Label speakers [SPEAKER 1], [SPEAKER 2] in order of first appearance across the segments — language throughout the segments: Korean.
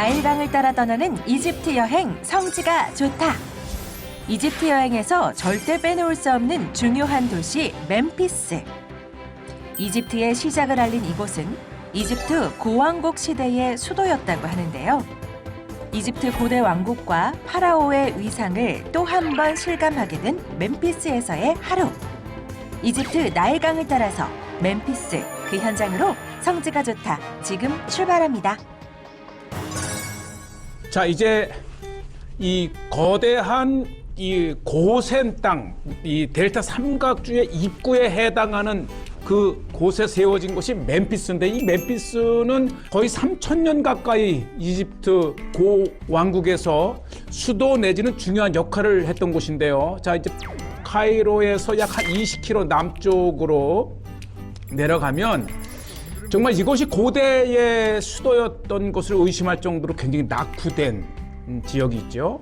[SPEAKER 1] 나일강을 따라 떠나는 이집트 여행 성지가 좋다. 이집트 여행에서 절대 빼놓을 수 없는 중요한 도시 멤피스. 이집트의 시작을 알린 이곳은 이집트 고왕국 시대의 수도였다고 하는데요. 이집트 고대 왕국과 파라오의 위상을 또 한 번 실감하게 된 멤피스에서의 하루. 이집트 나일강을 따라서 멤피스 그 현장으로 성지가 좋다. 지금 출발합니다.
[SPEAKER 2] 자, 이제 이 거대한 이 고센 땅, 이 델타 삼각주의 입구에 해당하는 그 곳에 세워진 곳이 멤피스인데, 이 멤피스는 거의 3,000년 가까이 이집트 고왕국에서 수도 내지는 중요한 역할을 했던 곳인데요. 자, 이제 카이로에서 약 한 20km 남쪽으로 내려가면 정말 이곳이 고대의 수도였던 것을 의심할 정도로 굉장히 낙후된 지역이 있죠.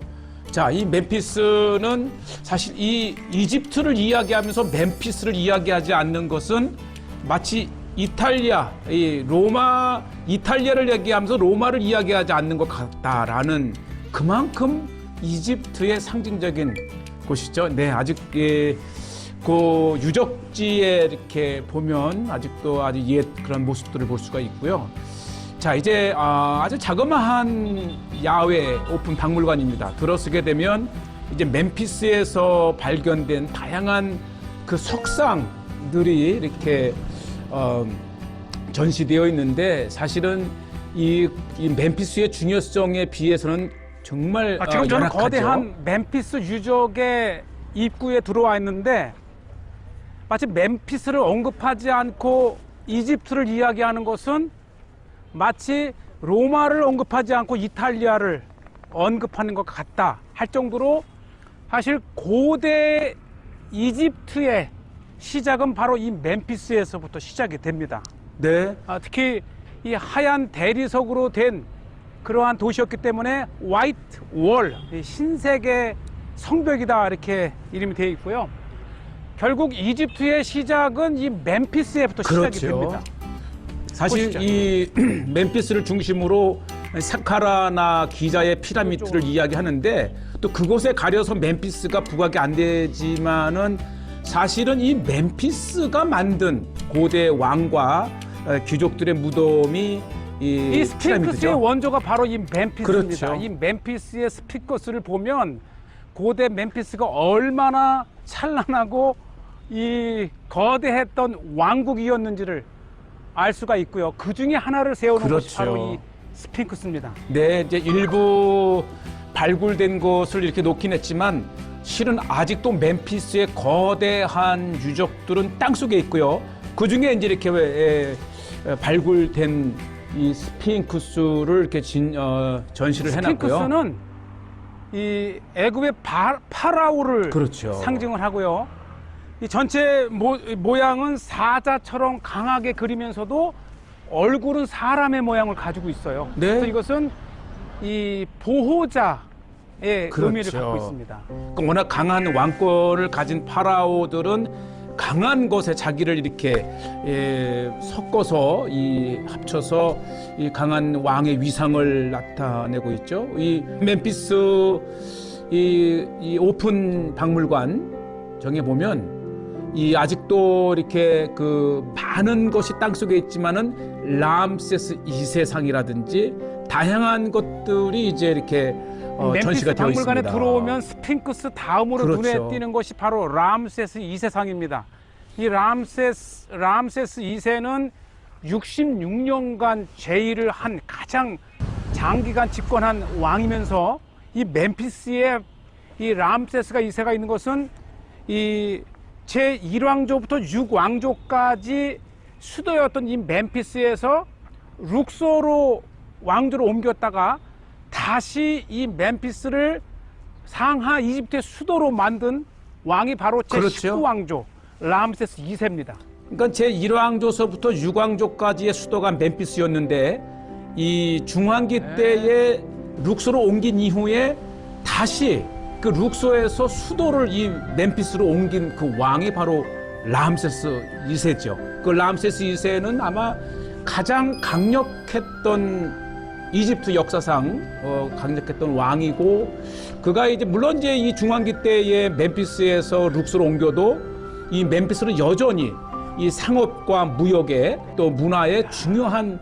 [SPEAKER 2] 자, 이 멤피스는 사실 이 이집트를 이야기하면서 멤피스를 이야기하지 않는 것은 마치 이탈리아, 이 로마, 이탈리아를 얘기하면서 로마를 이야기하지 않는 것 같다라는, 그만큼 이집트의 상징적인 곳이죠. 네, 아직 그 유적지에 이렇게 보면 아직도 아주 옛 그런 모습들을 볼 수가 있고요. 자, 이제 아주 자그마한 야외 오픈 박물관입니다. 들어서게 되면 이제 멤피스에서 발견된 다양한 그 석상들이 이렇게 전시되어 있는데, 사실은 이 멤피스의 중요성에 비해서는 정말
[SPEAKER 3] 지금 저는
[SPEAKER 2] 열악하죠.
[SPEAKER 3] 거대한 멤피스 유적의 입구에 들어와 있는데, 마치 멤피스를 언급하지 않고 이집트를 이야기하는 것은 마치 로마를 언급하지 않고 이탈리아를 언급하는 것 같다 할 정도로, 사실 고대 이집트의 시작은 바로 이 멤피스에서부터 시작이 됩니다.
[SPEAKER 2] 네.
[SPEAKER 3] 특히 이 하얀 대리석으로 된 그러한 도시였기 때문에 화이트 월, 흰색의 성벽이다 이렇게 이름이 되어 있고요. 결국 이집트의 시작은 이 멤피스에부터 시작이
[SPEAKER 2] 그렇죠.
[SPEAKER 3] 됩니다.
[SPEAKER 2] 사실
[SPEAKER 3] 보시죠.
[SPEAKER 2] 이 멤피스를 중심으로 사카라나 기자의 피라미드를 이야기하는데, 또 그곳에 가려서 멤피스가 부각이 안 되지만은 사실은 이 멤피스가 만든 고대 왕과 귀족들의 무덤이
[SPEAKER 3] 이 스핑크스의
[SPEAKER 2] 피라미드죠.
[SPEAKER 3] 원조가 바로 이 멤피스입니다.
[SPEAKER 2] 그렇죠.
[SPEAKER 3] 이 멤피스의 스핑크스를 보면 고대 멤피스가 얼마나 찬란하고 이 거대했던 왕국이었는지를 알 수가 있고요. 그 중에 하나를 세우는 것이
[SPEAKER 2] 그렇죠.
[SPEAKER 3] 바로 이 스핑크스입니다.
[SPEAKER 2] 네, 이제 일부 발굴된 것을 이렇게 놓긴 했지만 실은 아직도 멤피스의 거대한 유적들은 땅속에 있고요. 그 중에 이제 이렇게 발굴된 이 스핑크스를 이렇게 전시를 해놨고요.
[SPEAKER 3] 스핑크스는 이 애굽의 파라오를
[SPEAKER 2] 그렇죠.
[SPEAKER 3] 상징을 하고요. 이 전체 모양은 사자처럼 강하게 그리면서도 얼굴은 사람의 모양을 가지고 있어요.
[SPEAKER 2] 네.
[SPEAKER 3] 그래서 이것은 이 보호자의
[SPEAKER 2] 그렇죠.
[SPEAKER 3] 의미를 갖고 있습니다.
[SPEAKER 2] 그러니까 워낙 강한 왕권을 가진 파라오들은 강한 것에 자기를 이렇게 섞어서 합쳐서 이 강한 왕의 위상을 나타내고 있죠. 이 멤피스 이 오픈 박물관 정해 보면 이 아직도 이렇게 그 많은 것이 땅 속에 있지만은 람세스 2세 상이라든지 다양한 것들이 이제 이렇게 전시가 되어 있습니다.
[SPEAKER 3] 박물관에 들어오면 스핑크스 다음으로
[SPEAKER 2] 그렇죠.
[SPEAKER 3] 눈에 띄는 것이 바로 람세스 2세 상입니다. 이 람세스 2세는 66년간 제의를 한 가장 장기간 집권한 왕이면서, 이 멤피스에 이 람세스가 2세가 있는 것은 이 제1왕조부터 6왕조까지 수도였던 이 멤피스에서 룩소로 왕조로 옮겼다가 다시 이 멤피스를 상하 이집트의 수도로 만든 왕이 바로
[SPEAKER 2] 그렇죠.
[SPEAKER 3] 제19왕조 람세스 2세입니다.
[SPEAKER 2] 그러니까 제1왕조서부터 6왕조까지의 수도가 멤피스였는데, 이 중왕기 때에 룩소로 옮긴 이후에 다시 그 룩소에서 수도를 이 멤피스로 옮긴 그 왕이 바로 람세스 2세죠. 그 람세스 2세는 아마 가장 강력했던 이집트 역사상 강력했던 왕이고 그가 이제 물론 이제 이 중환기 때에 멤피스에서 룩스로 옮겨도 이 멤피스는 여전히 이 상업과 무역에 또 문화에 중요한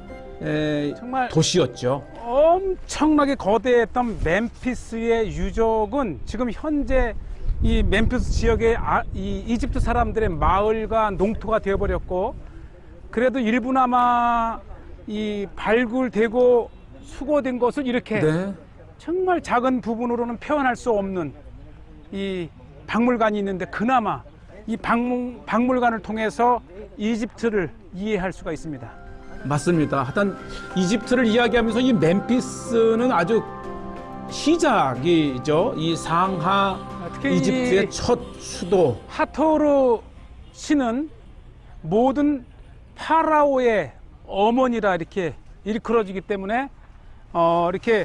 [SPEAKER 3] 정말
[SPEAKER 2] 도시였죠.
[SPEAKER 3] 엄청나게 거대했던 멤피스의 유적은 지금 현재 이 멤피스 지역의 이 이집트 사람들의 마을과 농토가 되어버렸고, 그래도 일부나마 이 발굴되고 수거된 것을 이렇게
[SPEAKER 2] 네.
[SPEAKER 3] 정말 작은 부분으로는 표현할 수 없는 이 박물관이 있는데, 그나마 이 박물관을 통해서 이집트를 이해할 수가 있습니다.
[SPEAKER 2] 맞습니다. 하여튼 이집트를 이야기하면서 이 멤피스는 아주 시작이죠. 이 상하
[SPEAKER 3] 특히
[SPEAKER 2] 이집트의
[SPEAKER 3] 이
[SPEAKER 2] 첫 수도.
[SPEAKER 3] 하토르 신은 모든 파라오의 어머니라 이렇게 일컬어지기 때문에 이렇게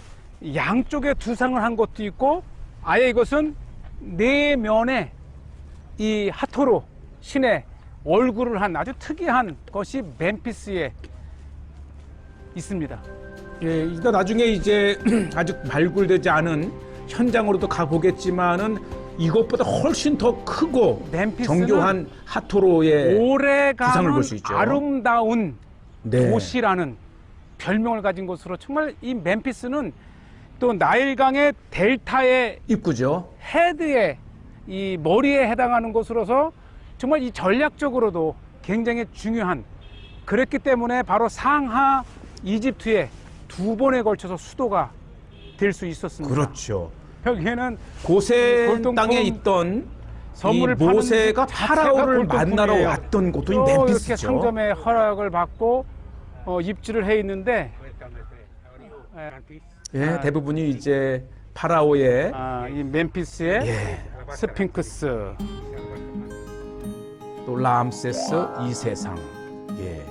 [SPEAKER 3] 양쪽에 두상을 한 것도 있고, 아예 이것은 네 면에 이 하토르 신의 얼굴을 한 아주 특이한 것이 멤피스에 있습니다.
[SPEAKER 2] 예, 이따 나중에 이제 아직 발굴되지 않은 현장으로도 가보겠지만은 이것보다 훨씬 더 크고
[SPEAKER 3] 멤피스는
[SPEAKER 2] 정교한 하토로의 구상을
[SPEAKER 3] 오래가는
[SPEAKER 2] 볼 수 있죠.
[SPEAKER 3] 아름다운
[SPEAKER 2] 네.
[SPEAKER 3] 도시라는 별명을 가진 곳으로, 정말 이 멤피스는 또 나일강의 델타의
[SPEAKER 2] 입구죠.
[SPEAKER 3] 헤드에 이 머리에 해당하는 곳으로서 정말 이 전략적으로도 굉장히 중요한, 그랬기 때문에 바로 상하 이집트의 두 번에 걸쳐서 수도가 될 수 있었습니다.
[SPEAKER 2] 그렇죠.
[SPEAKER 3] 여기에는
[SPEAKER 2] 고센
[SPEAKER 3] 골동품
[SPEAKER 2] 땅에 있던
[SPEAKER 3] 선물을
[SPEAKER 2] 이 모세가
[SPEAKER 3] 파는
[SPEAKER 2] 파라오를
[SPEAKER 3] 자체가
[SPEAKER 2] 만나러
[SPEAKER 3] 골동품이에요.
[SPEAKER 2] 왔던 곳도 이
[SPEAKER 3] 또 이렇게
[SPEAKER 2] 멤피스죠.
[SPEAKER 3] 상점의 허락을 받고 입주를 해 있는데,
[SPEAKER 2] 예, 대부분이 이제 파라오의
[SPEAKER 3] 이 멤피스의
[SPEAKER 2] 예,
[SPEAKER 3] 스핑크스,
[SPEAKER 2] 또 람세스 2세상. 예.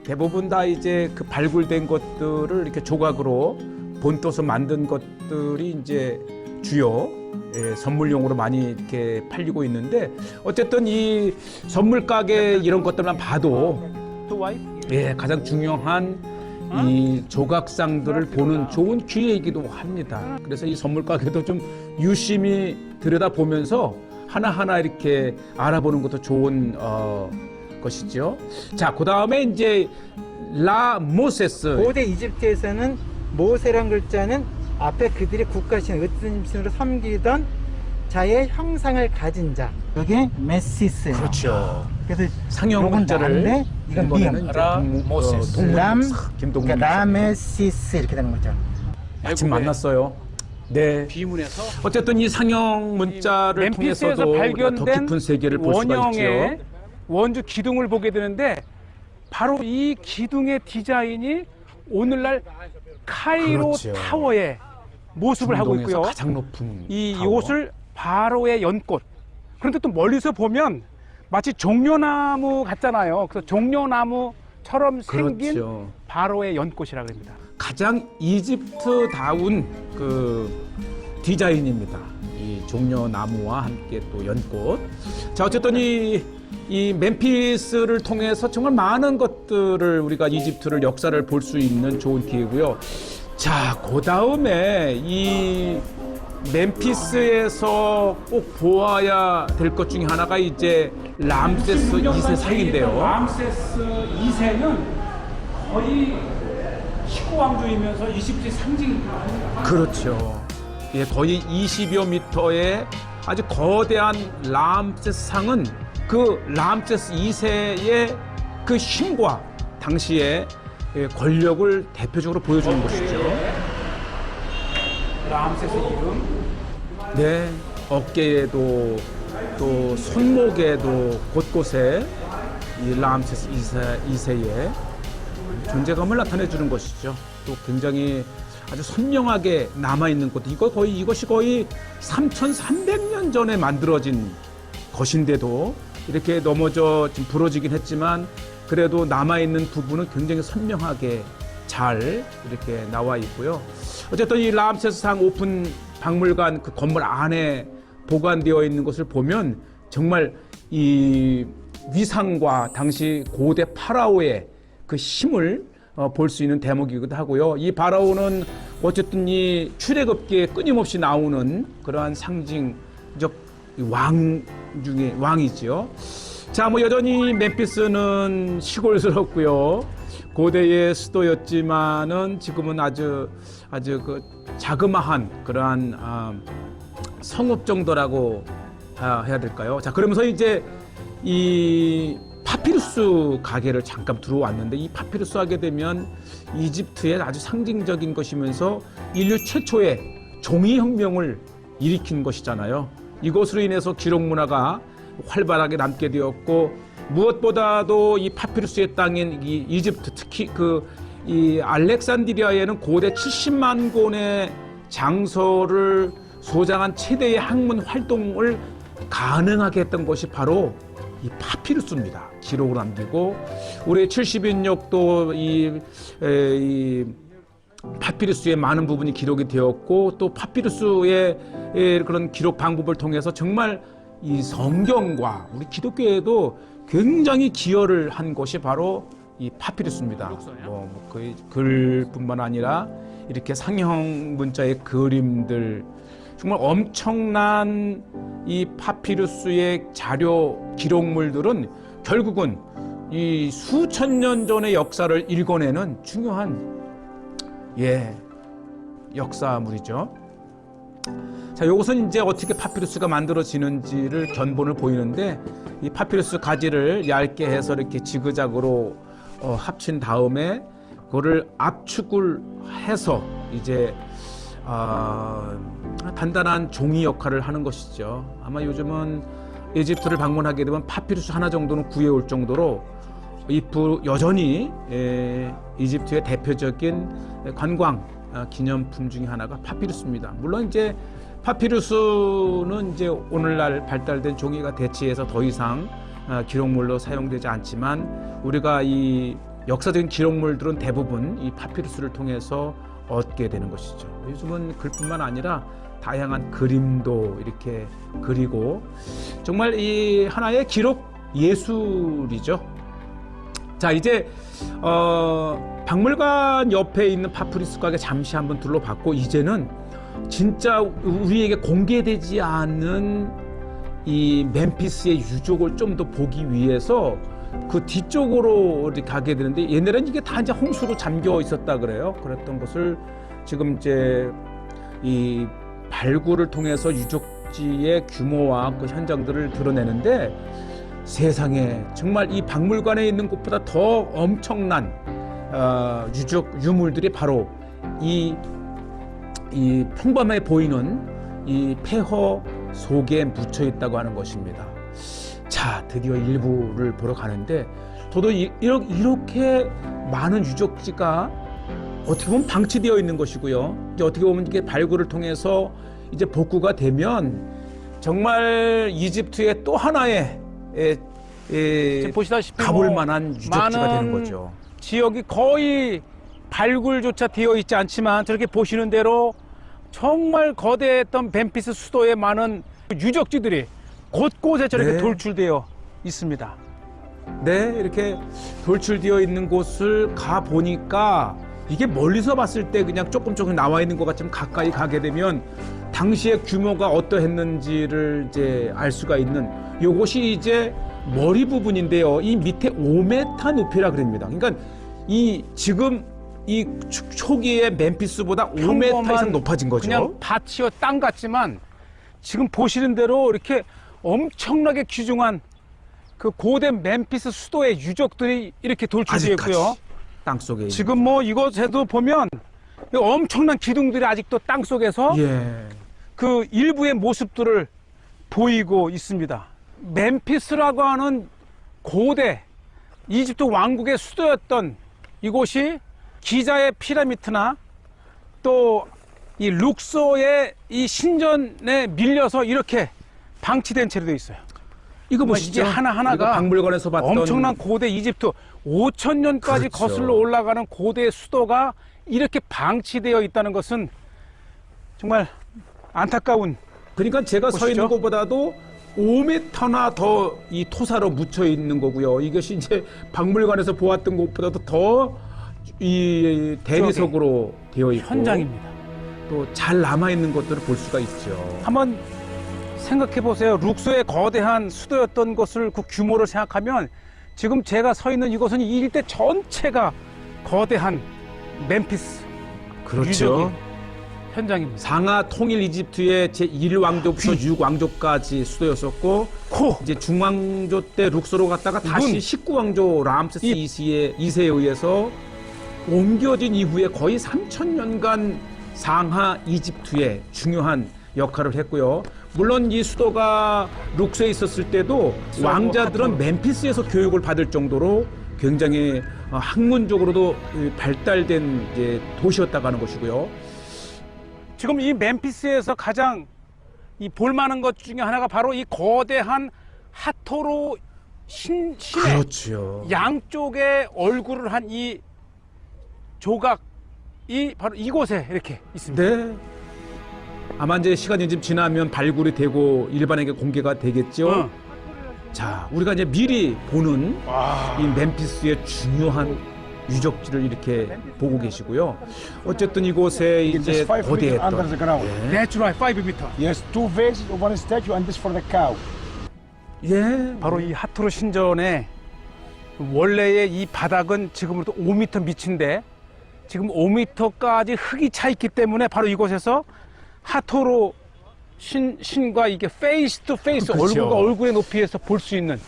[SPEAKER 2] 대부분 다 이제 그 발굴된 것들을 이렇게 조각으로 본떠서 만든 것들이 이제 주요 선물용으로 많이 이렇게 팔리고 있는데, 어쨌든 이 선물 가게 이런 것들만 봐도
[SPEAKER 3] 또 와이
[SPEAKER 2] 예, 가장 중요한 이 조각상들을 보는 좋은 기회이기도 합니다. 그래서 이 선물 가게도 좀 유심히 들여다보면서 하나하나 이렇게 알아보는 것도 좋은 것이죠. 자, 그 다음에 이제 라모세스.
[SPEAKER 4] 고대 이집트에서는 모세란 글자는 앞에 그들이 국가신 으뜸신으로 섬기던 자의 형상을 가진 자, 이게 메시스예요.
[SPEAKER 2] 그렇죠.
[SPEAKER 4] 그래서
[SPEAKER 2] 상형
[SPEAKER 4] 요건
[SPEAKER 2] 문자를
[SPEAKER 4] 나인데 이건
[SPEAKER 2] 이번에는
[SPEAKER 4] 미음.
[SPEAKER 2] 이제
[SPEAKER 3] 라모세스.
[SPEAKER 4] 람,
[SPEAKER 2] 김동문
[SPEAKER 4] 그러니까 라메시스 이렇게 되는 거죠.
[SPEAKER 2] 마침 만났어요. 네.
[SPEAKER 3] 비문에서
[SPEAKER 2] 어쨌든 이 상형 문자를
[SPEAKER 3] 멤피스에서
[SPEAKER 2] 통해서도 우리가 더
[SPEAKER 3] 발견된
[SPEAKER 2] 깊은 세계를 볼 수가
[SPEAKER 3] 원형의
[SPEAKER 2] 있죠.
[SPEAKER 3] 원주 기둥을 보게 되는데, 바로 이 기둥의 디자인이 오늘날 카이로
[SPEAKER 2] 그렇죠.
[SPEAKER 3] 타워의 모습을 하고
[SPEAKER 2] 중동에서
[SPEAKER 3] 있고요.
[SPEAKER 2] 가장 높은
[SPEAKER 3] 이
[SPEAKER 2] 타워.
[SPEAKER 3] 이곳을 바로의 연꽃. 그런데 또 멀리서 보면 마치 종려나무 같잖아요. 그래서 종려나무처럼 생긴
[SPEAKER 2] 그렇죠.
[SPEAKER 3] 바로의 연꽃이라고 합니다.
[SPEAKER 2] 가장 이집트다운 그 디자인입니다. 이 종려나무와 함께 또 연꽃. 자, 어쨌든 이 멤피스를 통해서 정말 많은 것들을 우리가 이집트를 역사를 볼 수 있는 좋은 기회고요. 자, 그 다음에 이 멤피스에서 꼭 보아야 될 것 중에 하나가 이제 람세스 2세 상인데요.
[SPEAKER 3] 람세스 2세는 거의 19왕조이면서 이집트의 상징이기도 합니다.
[SPEAKER 2] 그렇죠. 예, 거의 20여 미터의 아주 거대한 람세스 상은 그 람세스 2세의 그 힘과 당시의 권력을 대표적으로 보여주는 것이죠.
[SPEAKER 3] 람세스 이름.
[SPEAKER 2] 네, 어깨에도 또 손목에도 곳곳에 이 람세스 2세의 존재감을 나타내 주는 것이죠. 또 굉장히 아주 선명하게 남아 있는 것. 이것이 거의 3,300년 전에 만들어진 것인데도 이렇게 넘어져 좀 부러지긴 했지만 그래도 남아 있는 부분은 굉장히 선명하게 잘 이렇게 나와 있고요. 어쨌든 이 람세스상 오픈 박물관 그 건물 안에 보관되어 있는 것을 보면 정말 이 위상과 당시 고대 파라오의 그 힘을 볼 수 있는 대목이기도 하고요. 이 바라오는 어쨌든 이 출애굽기에 끊임없이 나오는 그러한 상징적 왕 중에 왕이지요. 자, 뭐 여전히 멤피스는 시골스럽고요. 고대의 수도였지만은 지금은 아주 그 자그마한 그러한 성읍 정도라고 해야 될까요? 자, 그러면서 이제 이 파피루스 가게를 잠깐 들어왔는데, 이 파피루스 하게 되면 이집트의 아주 상징적인 것이면서 인류 최초의 종이혁명을 일으킨 것이잖아요. 이것으로 인해서 기록 문화가 활발하게 남게 되었고, 무엇보다도 이 파피루스의 땅인 이 이집트, 특히 이 알렉산드리아에는 고대 70만 권의 장서를 소장한 최대의 학문 활동을 가능하게 했던 것이 바로 이 파피루스입니다. 기록을 남기고, 우리 70인역도 이 파피루스의 많은 부분이 기록이 되었고, 또 파피루스의 그런 기록 방법을 통해서 정말 이 성경과 우리 기독교에도 굉장히 기여를 한 것이 바로 이 파피루스입니다. 거의 글뿐만 아니라 이렇게 상형 문자의 그림들, 정말 엄청난 이 파피루스의 자료 기록물들은 결국은 이 수천 년 전의 역사를 읽어내는 중요한 역사물이죠. 자, 이것은 이제 어떻게 파피루스가 만들어지는지를 견본을 보이는데, 이 파피루스 가지를 얇게 해서 이렇게 지그작으로 합친 다음에 그거를 압축을 해서 이제 단단한 종이 역할을 하는 것이죠. 아마 요즘은 이집트를 방문하게 되면 파피루스 하나 정도는 구해올 정도로 여전히 이집트의 대표적인 관광 기념품 중에 하나가 파피루스입니다. 물론 이제 파피루스는 이제 오늘날 발달된 종이가 대체해서 더 이상 기록물로 사용되지 않지만, 우리가 이 역사적인 기록물들은 대부분 이 파피루스를 통해서 얻게 되는 것이죠. 요즘은 글뿐만 아니라 다양한 그림도 이렇게 그리고, 정말 이 하나의 기록 예술이죠. 자, 이제 박물관 옆에 있는 파피루스 가게 잠시 한번 둘러봤고, 이제는 진짜 우리에게 공개되지 않은 이 멤피스의 유적을 좀 더 보기 위해서 그 뒤쪽으로 가게 되는데, 옛날에는 이게 다 이제 홍수로 잠겨 있었다 그래요. 그랬던 것을 지금 이제 이 발굴을 통해서 유적지의 규모와 그 현장들을 드러내는데, 세상에 정말 이 박물관에 있는 곳보다 더 엄청난 유물들이 바로 이 평범해 보이는 이 폐허 속에 묻혀 있다고 하는 것입니다. 자, 드디어 일부를 보러 가는데, 저도 이렇게 많은 유적지가 어떻게 보면 방치되어 있는 것이고요. 이제 어떻게 보면 이게 발굴을 통해서 이제 복구가 되면 정말 이집트의 또 하나의
[SPEAKER 3] 보시다시피
[SPEAKER 2] 가볼 만한 유적지가 되는 거죠.
[SPEAKER 3] 지역이 거의 발굴조차 되어 있지 않지만, 저렇게 보시는 대로 정말 거대했던 멤피스 수도에 많은 유적지들이 곳곳에 저렇게 돌출되어 있습니다.
[SPEAKER 2] 네, 이렇게 돌출되어 있는 곳을 가 보니까 이게 멀리서 봤을 때 그냥 조금 나와 있는 것 같지만, 가까이 가게 되면 당시의 규모가 어떠했는지를 이제 알 수가 있는, 요것이 이제 머리 부분인데요. 이 밑에 5m 높이라 그럽니다. 그러니까 지금 이 초기의 멤피스보다 5m 이상 높아진 거죠.
[SPEAKER 3] 그냥 밭이요 땅 같지만, 지금 보시는 대로 이렇게 엄청나게 귀중한 그 고대 멤피스 수도의 유적들이 이렇게 돌출되어 있고요.
[SPEAKER 2] 땅 속에
[SPEAKER 3] 지금 뭐 이곳에도 보면 엄청난 기둥들이 아직도 땅 속에서 그 일부의 모습들을 보이고 있습니다. 멤피스라고 하는 고대 이집트 왕국의 수도였던 이곳이 기자의 피라미드나 또 이 룩소의 이 신전에 밀려서 이렇게 방치된 채로 되어 있어요.
[SPEAKER 2] 이거 보시죠.
[SPEAKER 3] 이게 하나하나가
[SPEAKER 2] 박물관에서 봤던
[SPEAKER 3] 엄청난 고대 이집트 5,000년까지 거슬러 올라가는 고대 수도가 이렇게 방치되어 있다는 것은 정말 안타까운.
[SPEAKER 2] 그러니까 제가 서 있는 곳보다도 5m나 더 이 토사로 묻혀 있는 거고요. 이것이 이제 박물관에서 보았던 것보다도 더 이 대리석으로 되어 있고
[SPEAKER 3] 현장입니다.
[SPEAKER 2] 또 잘 남아 있는 것들을 볼 수가 있죠.
[SPEAKER 3] 한번 생각해 보세요. 룩소의 거대한 수도였던 것을 그 규모를 생각하면 지금 제가 서 있는 이곳은 이 일대 전체가 거대한 멤피스
[SPEAKER 2] 그렇죠.
[SPEAKER 3] 유적의 현장입니다.
[SPEAKER 2] 상하 통일 이집트의 제1왕조부터 6왕조까지 수도였었고 이제 중왕조 때 룩소로 갔다가 다시 19왕조 람세스 2세에 의해서 옮겨진 이후에 거의 3,000년간 상하 이집트의 중요한 역할을 했고요. 물론 이 수도가 룩소에 있었을 때도 왕자들은 멤피스에서 교육을 받을 정도로 굉장히 학문적으로도 발달된 이제 도시였다고 하는 것이고요.
[SPEAKER 3] 지금 이 멤피스에서 가장 이 볼만한 것 중에 하나가 바로 이 거대한 하토로 신의
[SPEAKER 2] 그렇죠.
[SPEAKER 3] 양쪽에 얼굴을 한 이 조각이 바로 이곳에 이렇게 있습니다.
[SPEAKER 2] 네. 아마 이제 시간이 좀 지나면 발굴이 되고 일반에게 공개가 되겠죠. 자, 우리가 이제 미리 보는 이 멤피스의 중요한 유적지를 이렇게 보고 계시고요. 어쨌든 이곳에 이제
[SPEAKER 5] It is 5 meters under
[SPEAKER 2] 거대했던
[SPEAKER 5] the ground.
[SPEAKER 3] 내추럴 5m.
[SPEAKER 5] Yes, 2 vases of one statue and this for the cow.
[SPEAKER 2] 예,
[SPEAKER 3] 바로 이 하토로 신전의 원래의 이 바닥은 지금으로부터 5m 밑인데 지금 5m까지 흙이 차 있기 때문에 바로 이곳에서 하토로 신과 이게 페이스 투 페이스
[SPEAKER 2] 그렇죠.
[SPEAKER 3] 얼굴과 얼굴의 높이에서 볼 수 있는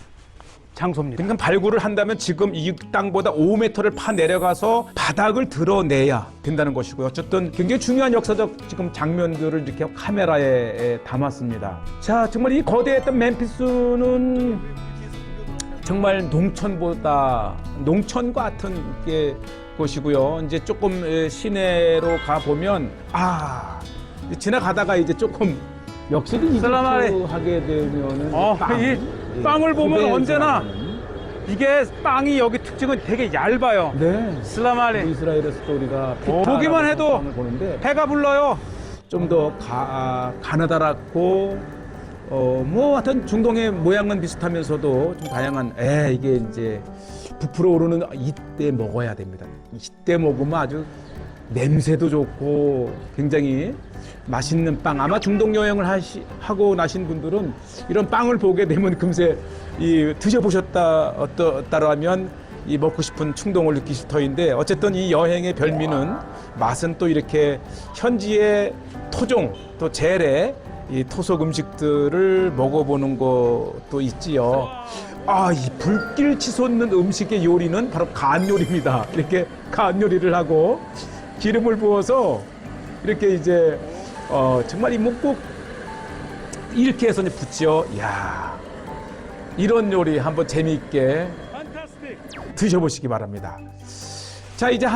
[SPEAKER 3] 장소입니다.
[SPEAKER 2] 그러니까 발굴을 한다면 지금 이 땅보다 5m를 파 내려가서 바닥을 드러내야 된다는 것이고요. 어쨌든 굉장히 중요한 역사적 지금 장면들을 이렇게 카메라에 담았습니다. 자, 정말 이 거대했던 멤피스는 정말 농촌보다 농촌 같은 게 곳이고요. 이제 조금 시내로 가 보면 지나가다가 이제 조금 역시도
[SPEAKER 3] 살라마레.
[SPEAKER 2] 하게 되면은
[SPEAKER 3] 이 빵을 보면 언제나 이게 빵이 여기 특징은 되게 얇아요.
[SPEAKER 2] 네.
[SPEAKER 3] 슬라말레.
[SPEAKER 2] 이스라엘의 스토리가
[SPEAKER 3] 보기만 해도
[SPEAKER 2] 빵을 보는데
[SPEAKER 3] 배가 불러요.
[SPEAKER 2] 좀 더 가느다랗고 뭐 하여튼 중동의 모양은 비슷하면서도 좀 다양한 이게 이제 부풀어 오르는 이때 먹어야 됩니다. 이때 먹으면 아주 냄새도 좋고 굉장히 맛있는 빵. 아마 중동 여행을 하고 나신 분들은 이런 빵을 보게 되면 금세 드셔보셨다라면 이 먹고 싶은 충동을 느끼실 터인데 어쨌든 이 여행의 별미는 맛은 또 이렇게 현지의 토종 또 재래 이 토속 음식들을 먹어보는 것도 있지요. 이 불길 치솟는 음식의 요리는 바로 간 요리입니다. 이렇게 간 요리를 하고 기름을 부어서 이렇게 이제 정말 이 묵국 이렇게 해서 이제 붙여. 야, 이런 요리 한번 재미있게 드셔보시기 바랍니다. 자, 이제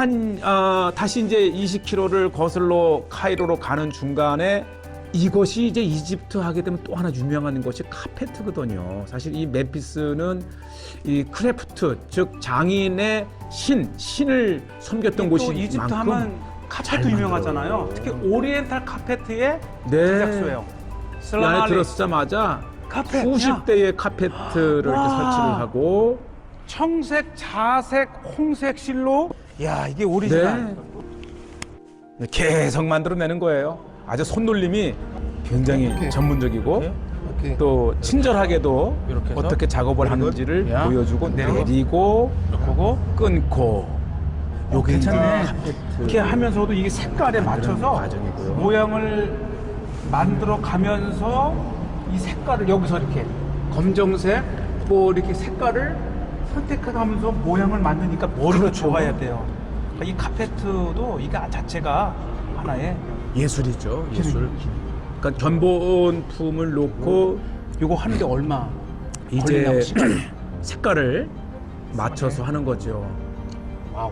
[SPEAKER 2] 다시 이제 20km를 거슬러 카이로로 가는 중간에 이것이 이제 이집트 하게 되면 또 하나 유명한 것이 카페트거든요. 사실 이 멤피스는 이 크래프트, 즉 장인의 신을 섬겼던 곳이
[SPEAKER 3] 이집트 하면 카페트 유명하잖아요. 특히 오리엔탈 카페트의 제작소예요.
[SPEAKER 2] 이 안에 들어서자마자 수십 대의 카페트를 이렇게 설치를 하고
[SPEAKER 3] 청색, 자색, 홍색 실로 이게 오리지널.
[SPEAKER 2] 네. 계속 만들어내는 거예요. 아주 손놀림이 굉장히 전문적이고 또 친절하게도 어떻게 작업을 하는지를 보여주고 내리고 끊고
[SPEAKER 3] 괜찮네. 이렇게 하면서도 이게 색깔에 맞춰서
[SPEAKER 2] 과정이고요.
[SPEAKER 3] 모양을 만들어 가면서 이 색깔을 여기서 이렇게 검정색 뭐 이렇게 색깔을 선택하면서 모양을 만드니까 머리로 좋아야 돼요. 그러니까 이 카페트도 이게 자체가 하나의
[SPEAKER 2] 예술이죠. 예술. 그러니까 견본품을 놓고
[SPEAKER 3] 이거 하는데 얼마
[SPEAKER 2] 이제
[SPEAKER 3] 걸리냐고 시간.
[SPEAKER 2] 색깔을 맞춰서 하는 거죠.
[SPEAKER 3] 와우.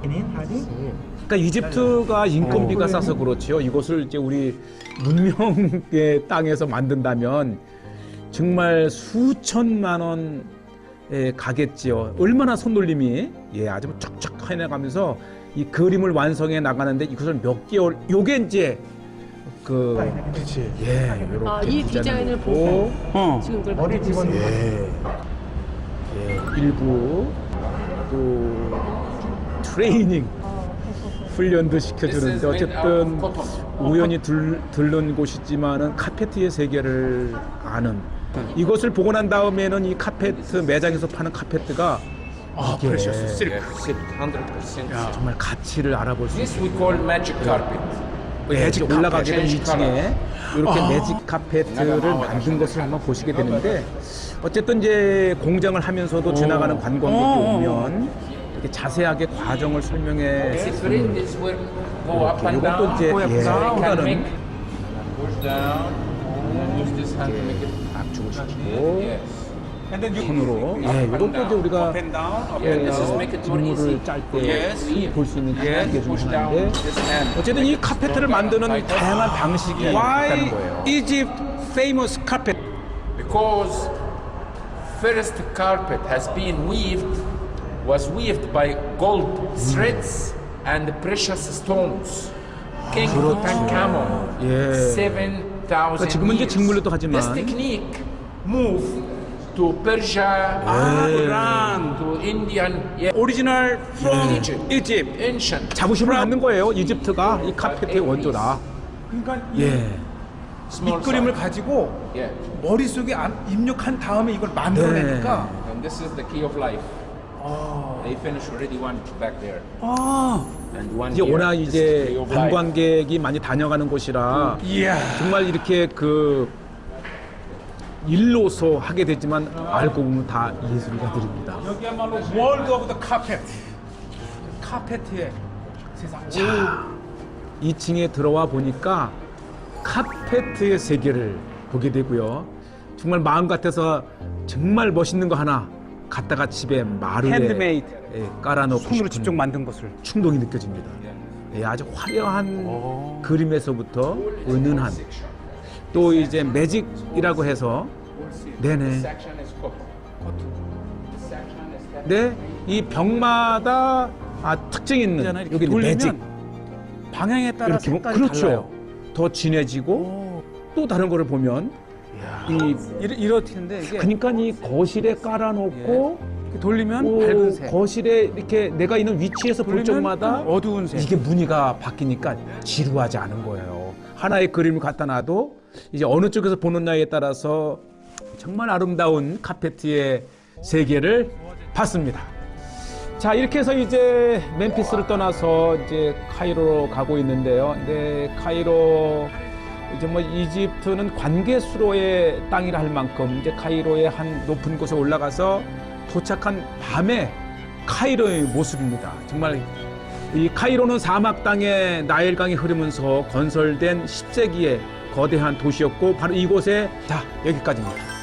[SPEAKER 2] 그러니까 이집트가 인건비가 싸서 그렇지요. 이곳을 이제 우리 문명의 땅에서 만든다면 정말 수천만 원에 가겠지요. 얼마나 손놀림이 아주 쫙쫙 해나가면서 이 그림을 완성해 나가는데 이것을 몇 개월 요게 이제
[SPEAKER 3] 그렇지.
[SPEAKER 2] 요렇게
[SPEAKER 6] 이 디자인을 보고 지금 그걸
[SPEAKER 4] 머리 집어넣는
[SPEAKER 2] 일부 또 트레이닝 훈련도 시켜주는데 어쨌든 우연히 들른 곳이지만은 카페트의 세계를 아는 이것을 보고 난 다음에는 이 카페트 매장에서 파는 카페트가 프레셔스 실크
[SPEAKER 7] 100%.
[SPEAKER 2] 정말 가치를 알아볼 수
[SPEAKER 7] This
[SPEAKER 2] 있어요.
[SPEAKER 7] we call magic carpet.
[SPEAKER 2] 매직 올라가게 되면
[SPEAKER 7] Change
[SPEAKER 2] 2층에 이렇게 매직 카페트를 만든 것을 한번 보시게 되는데 어쨌든 이제 공장을 하면서도 지나가는 관광객이 오면 이렇게 자세하게 과정을 설명해
[SPEAKER 7] Separate this will go up and
[SPEAKER 2] 이것도
[SPEAKER 7] down.
[SPEAKER 2] 이제
[SPEAKER 7] Can make
[SPEAKER 2] 보다는
[SPEAKER 7] push down and use this hand to make it.
[SPEAKER 2] 압축을 시키고
[SPEAKER 7] Yes.
[SPEAKER 2] 손으로 이것도 이제 우리가 직무를 짤 때 볼 수 있는 기계 중 하나인데 어쨌든 이 카페트를 만드는 다양한 방식이 있다는 거예요.
[SPEAKER 3] Egypt famous carpet?
[SPEAKER 7] Because first carpet was weaved by gold threads and precious stones. King Tutankhamun,
[SPEAKER 2] 예.
[SPEAKER 7] 7,000
[SPEAKER 2] 지금은 이제
[SPEAKER 7] years.
[SPEAKER 2] 직물로도 하지만
[SPEAKER 7] This technique moved to Persia, Iran, to Indian,
[SPEAKER 3] Original from
[SPEAKER 7] Egypt.
[SPEAKER 3] Egypt.
[SPEAKER 7] ancient.
[SPEAKER 2] 자부심을 갖는 거예요. 이집트가 이 카페트의 원조다.
[SPEAKER 3] 그러니까 이
[SPEAKER 2] 예.
[SPEAKER 7] Small
[SPEAKER 3] 밑그림을
[SPEAKER 7] size.
[SPEAKER 3] 가지고
[SPEAKER 7] Yeah.
[SPEAKER 3] 머릿속에 입력한 다음에 이걸 만들어내니까
[SPEAKER 7] And this is the key of life. They finished already one back there. And one
[SPEAKER 2] 이제
[SPEAKER 7] here.
[SPEAKER 2] 워낙
[SPEAKER 7] This is the
[SPEAKER 2] 이제
[SPEAKER 7] key of life.
[SPEAKER 2] 관광객이 많이 다녀가는 곳이라
[SPEAKER 3] 이야.
[SPEAKER 2] 정말 이렇게 그 일로서 하게 되지만 알고 보면 다 예술가들입니다.
[SPEAKER 3] 여기야말로 월드 오브 더 카펫. 카페트의 세상.
[SPEAKER 2] 자, 2층에 들어와 보니까 카페트의 세계를 보게 되고요. 정말 마음 같아서 정말 멋있는 거 하나 갖다가 집에 마루에
[SPEAKER 3] 핸드메이드.
[SPEAKER 2] 깔아놓고
[SPEAKER 3] 손으로
[SPEAKER 2] 싶은
[SPEAKER 3] 직접 만든 것을.
[SPEAKER 2] 충동이 느껴집니다. 아주 화려한 그림에서부터 은은한 또 이제 매직이라고 해서 네네.
[SPEAKER 7] Section is cooked. This section is
[SPEAKER 2] 네, 이 병마다 특징 있는
[SPEAKER 3] 이렇게
[SPEAKER 2] 여기 매직
[SPEAKER 3] 돌리면 방향에 따라
[SPEAKER 2] 이렇게
[SPEAKER 3] 색깔이
[SPEAKER 2] 그렇죠.
[SPEAKER 3] 달라요.
[SPEAKER 2] 더 진해지고 또 다른 거를 보면 이
[SPEAKER 3] 이렇는데 이게
[SPEAKER 2] 그러니까 이 거실에 깔아놓고
[SPEAKER 3] 이렇게 돌리면 밝은 색,
[SPEAKER 2] 거실에 이렇게 내가 있는 위치에서 볼
[SPEAKER 3] 돌리면
[SPEAKER 2] 적마다
[SPEAKER 3] 어두운 색.
[SPEAKER 2] 이게 무늬가 바뀌니까 지루하지 않은 거예요. 하나의 그림을 갖다 놔도 이제 어느 쪽에서 보느냐에 따라서 정말 아름다운 카페트의 세계를 봤습니다. 자, 이렇게 해서 이제 멤피스를 떠나서 이제 카이로로 가고 있는데요. 근데 카이로 이제 뭐 이집트는 관계수로의 땅이라 할 만큼 이제 카이로의 한 높은 곳에 올라가서 도착한 밤에 카이로의 모습입니다. 정말 이 카이로는 사막 땅에 나일강이 흐르면서 건설된 10세기의 거대한 도시였고 바로 이곳에 자 여기까지입니다.